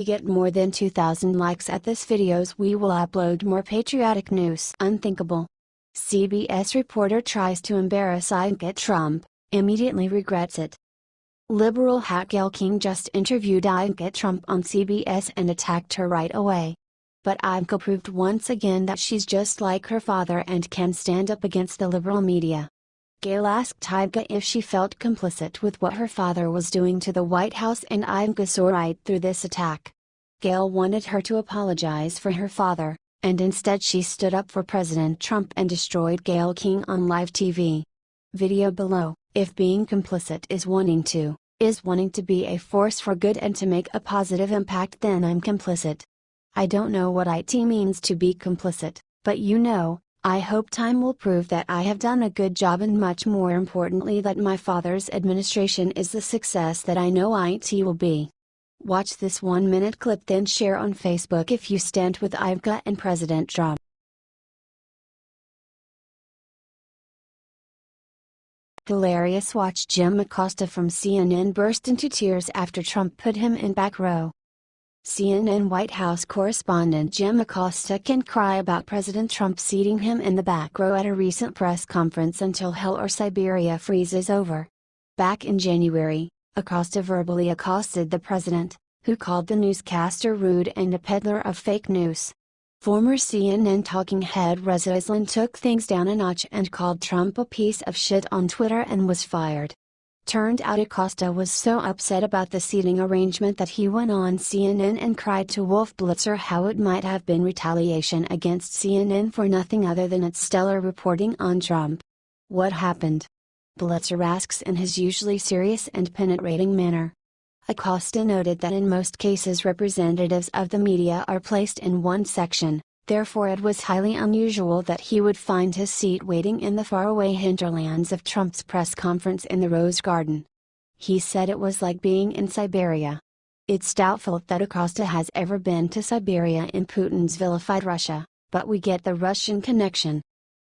We get more than 2,000 likes at this videos, we will upload more patriotic news. Unthinkable. CBS reporter tries to embarrass Ivanka Trump, immediately regrets it. Liberal hack Gayle King just interviewed Ivanka Trump on CBS and attacked her right away. But Ivanka proved once again that she's just like her father and can stand up against the liberal media. Gayle asked Ivanka if she felt complicit with what her father was doing to the White House, and Ivanka saw right through this attack. Gayle wanted her to apologize for her father, and instead she stood up for President Trump and destroyed Gayle King on live TV. Video below. If being complicit is wanting to be a force for good and to make a positive impact, then I'm complicit. I don't know what it means to be complicit, but I hope time will prove that I have done a good job, and much more importantly that my father's administration is the success that I know it will be. Watch this 1-minute clip, then share on Facebook if you stand with Ivanka and President Trump. Hilarious. Watch. Jim Acosta from CNN burst into tears after Trump put him in back row. CNN White House correspondent Jim Acosta can cry about President Trump seating him in the back row at a recent press conference until hell or Siberia freezes over. Back in January, Acosta verbally accosted the president, who called the newscaster rude and a peddler of fake news. Former CNN talking head Reza Islam took things down a notch and called Trump a piece of shit on Twitter and was fired. Turned out Acosta was so upset about the seating arrangement that he went on CNN and cried to Wolf Blitzer how it might have been retaliation against CNN for nothing other than its stellar reporting on Trump. What happened? Blitzer asks in his usually serious and penetrating manner. Acosta noted that in most cases representatives of the media are placed in one section, therefore it was highly unusual that he would find his seat waiting in the faraway hinterlands of Trump's press conference in the Rose Garden. He said it was like being in Siberia. It's doubtful that Acosta has ever been to Siberia in Putin's vilified Russia, but we get the Russian connection.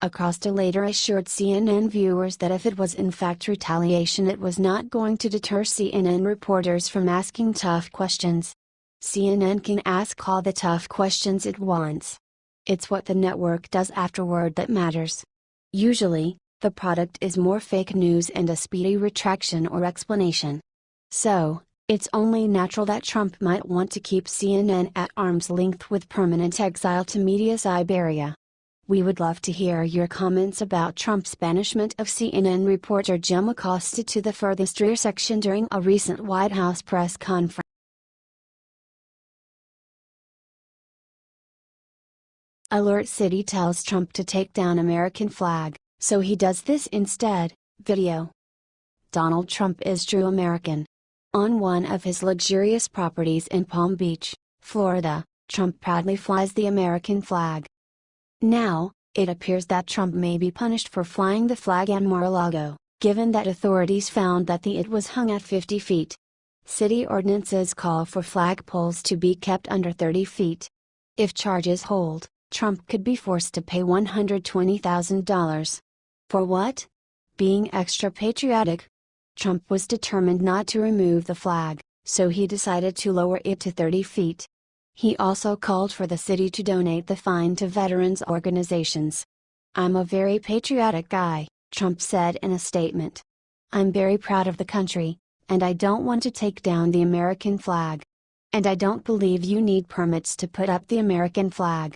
Acosta later assured CNN viewers that if it was in fact retaliation, it was not going to deter CNN reporters from asking tough questions. CNN can ask all the tough questions it wants. It's what the network does afterward that matters. Usually, the product is more fake news and a speedy retraction or explanation. So, it's only natural that Trump might want to keep CNN at arm's length with permanent exile to media Siberia. We would love to hear your comments about Trump's banishment of CNN reporter Jim Acosta to the furthest rear section during a recent White House press conference. Alert City tells Trump to take down American flag, so he does this instead. Video. Donald Trump is true American. On one of his luxurious properties in Palm Beach, Florida, Trump proudly flies the American flag. Now, it appears that Trump may be punished for flying the flag at Mar-a-Lago, given that authorities found that it was hung at 50 feet. City ordinances call for flagpoles to be kept under 30 feet. If charges hold, Trump could be forced to pay $120,000. For what? Being extra patriotic? Trump was determined not to remove the flag, so he decided to lower it to 30 feet. He also called for the city to donate the fine to veterans organizations. "I'm a very patriotic guy," Trump said in a statement. "I'm very proud of the country, and I don't want to take down the American flag. And I don't believe you need permits to put up the American flag."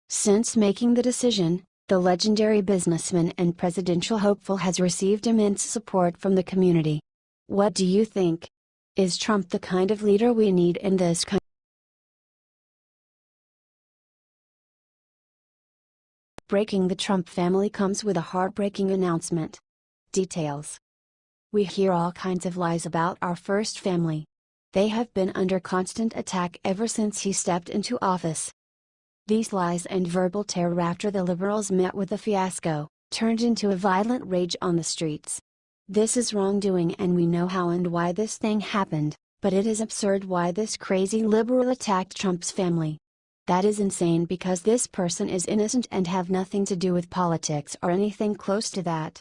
Since making the decision, the legendary businessman and presidential hopeful has received immense support from the community. What do you think? Is Trump the kind of leader we need in this country? Breaking. The Trump family comes with a heartbreaking announcement. Details. We hear all kinds of lies about our first family. They have been under constant attack ever since he stepped into office. These lies and verbal terror after the liberals met with a fiasco, turned into a violent rage on the streets. This is wrongdoing and we know how and why this thing happened, but it is absurd why this crazy liberal attacked Trump's family. That is insane because this person is innocent and have nothing to do with politics or anything close to that.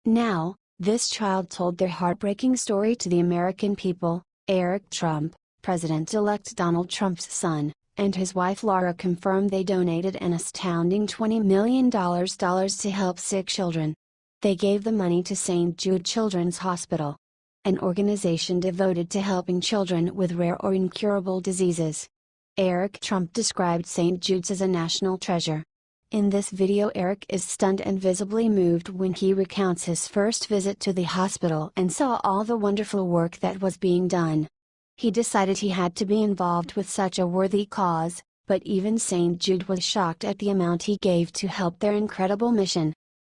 Now, this child told their heartbreaking story to the American people. Eric Trump, President-elect Donald Trump's son, and his wife Laura confirmed they donated an astounding $20 million to help sick children. They gave the money to St. Jude Children's Hospital, an organization devoted to helping children with rare or incurable diseases. Eric Trump described St. Jude's as a national treasure. In this video, Eric is stunned and visibly moved when he recounts his first visit to the hospital and saw all the wonderful work that was being done. He decided he had to be involved with such a worthy cause, but even St. Jude was shocked at the amount he gave to help their incredible mission.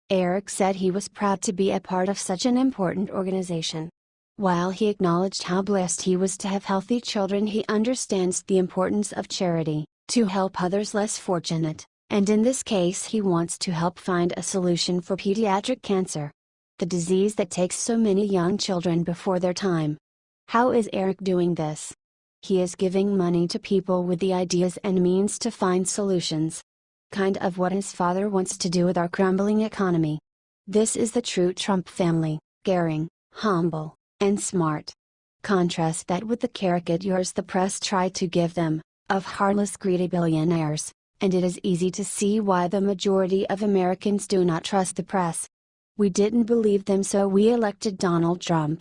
Eric said he was proud to be a part of such an important organization. While he acknowledged how blessed he was to have healthy children, he understands the importance of charity, to help others less fortunate, and in this case he wants to help find a solution for pediatric cancer, the disease that takes so many young children before their time. How is Eric doing this? He is giving money to people with the ideas and means to find solutions. Kind of what his father wants to do with our crumbling economy. This is the true Trump family, caring, humble, and smart. Contrast that with the caricatures the press tried to give them, of heartless greedy billionaires, and it is easy to see why the majority of Americans do not trust the press. We didn't believe them, so we elected Donald Trump.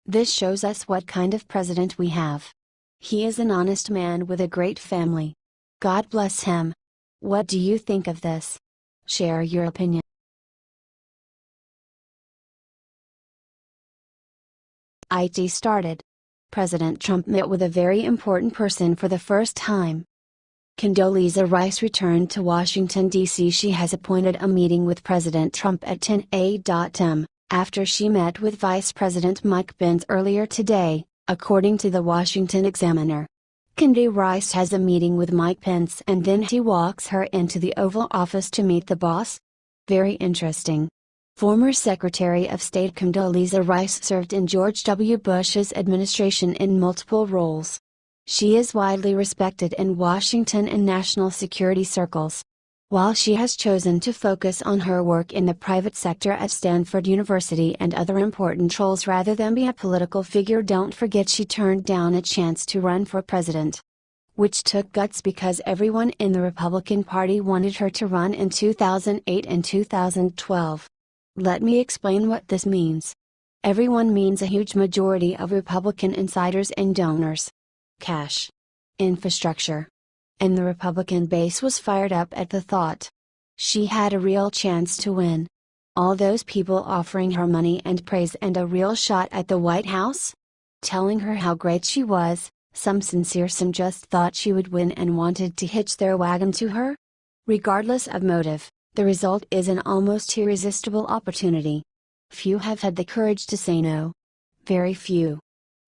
This shows us what kind of president we have. He is an honest man with a great family. God bless him. What do you think of this? Share your opinion. IT started. President Trump met with a very important person for the first time. Condoleezza Rice returned to Washington, D.C. She has appointed a meeting with President Trump at 10 a.m. after she met with Vice President Mike Pence earlier today, according to the Washington Examiner. Condoleezza Rice has a meeting with Mike Pence and then he walks her into the Oval Office to meet the boss? Very interesting. Former Secretary of State Condoleezza Rice served in George W. Bush's administration in multiple roles. She is widely respected in Washington and national security circles. While she has chosen to focus on her work in the private sector at Stanford University and other important roles rather than be a political figure, don't forget she turned down a chance to run for president. Which took guts because everyone in the Republican Party wanted her to run in 2008 and 2012. Let me explain what this means. Everyone means a huge majority of Republican insiders and donors. Cash. Infrastructure. And the Republican base was fired up at the thought. She had a real chance to win. All those people offering her money and praise and a real shot at the White House? Telling her how great she was, some sincere, some just thought she would win and wanted to hitch their wagon to her? Regardless of motive, the result is an almost irresistible opportunity. Few have had the courage to say no. Very few.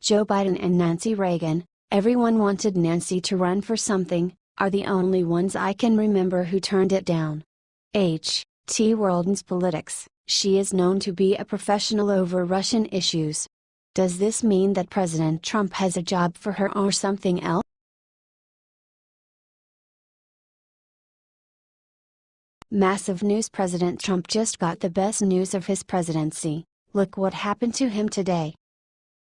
Joe Biden and Nancy Reagan, everyone wanted Nancy to run for something, are the only ones I can remember who turned it down. H.T. World's politics, she is known to be a professional over Russian issues. Does this mean that President Trump has a job for her or something else? Massive news: President Trump just got the best news of his presidency. Look what happened to him today.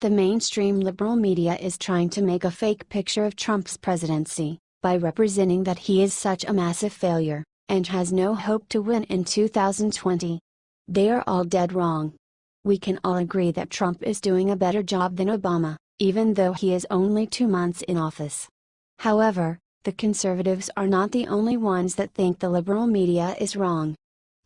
The mainstream liberal media is trying to make a fake picture of Trump's presidency, by representing that he is such a massive failure, and has no hope to win in 2020. They are all dead wrong. We can all agree that Trump is doing a better job than Obama, even though he is only 2 months in office. However, the conservatives are not the only ones that think the liberal media is wrong.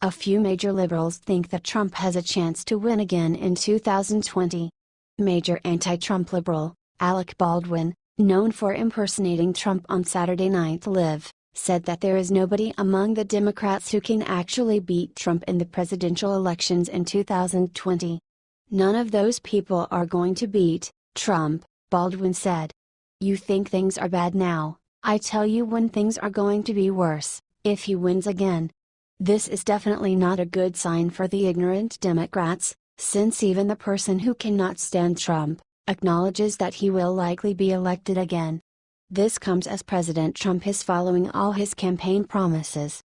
A few major liberals think that Trump has a chance to win again in 2020. Major anti-Trump liberal, Alec Baldwin, known for impersonating Trump on Saturday Night Live, said that there is nobody among the Democrats who can actually beat Trump in the presidential elections in 2020. None of those people are going to beat Trump, Baldwin said. You think things are bad now, I tell you when things are going to be worse, if he wins again. This is definitely not a good sign for the ignorant Democrats, since even the person who cannot stand Trump, acknowledges that he will likely be elected again. This comes as President Trump is following all his campaign promises.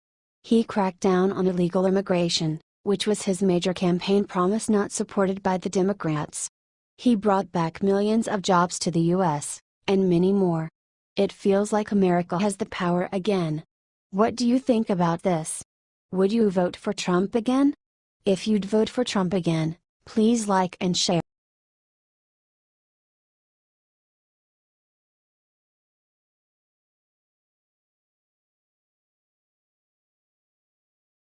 He cracked down on illegal immigration, which was his major campaign promise not supported by the Democrats. He brought back millions of jobs to the U.S., and many more. It feels like America has the power again. What do you think about this? Would you vote for Trump again? If you'd vote for Trump again, please like and share.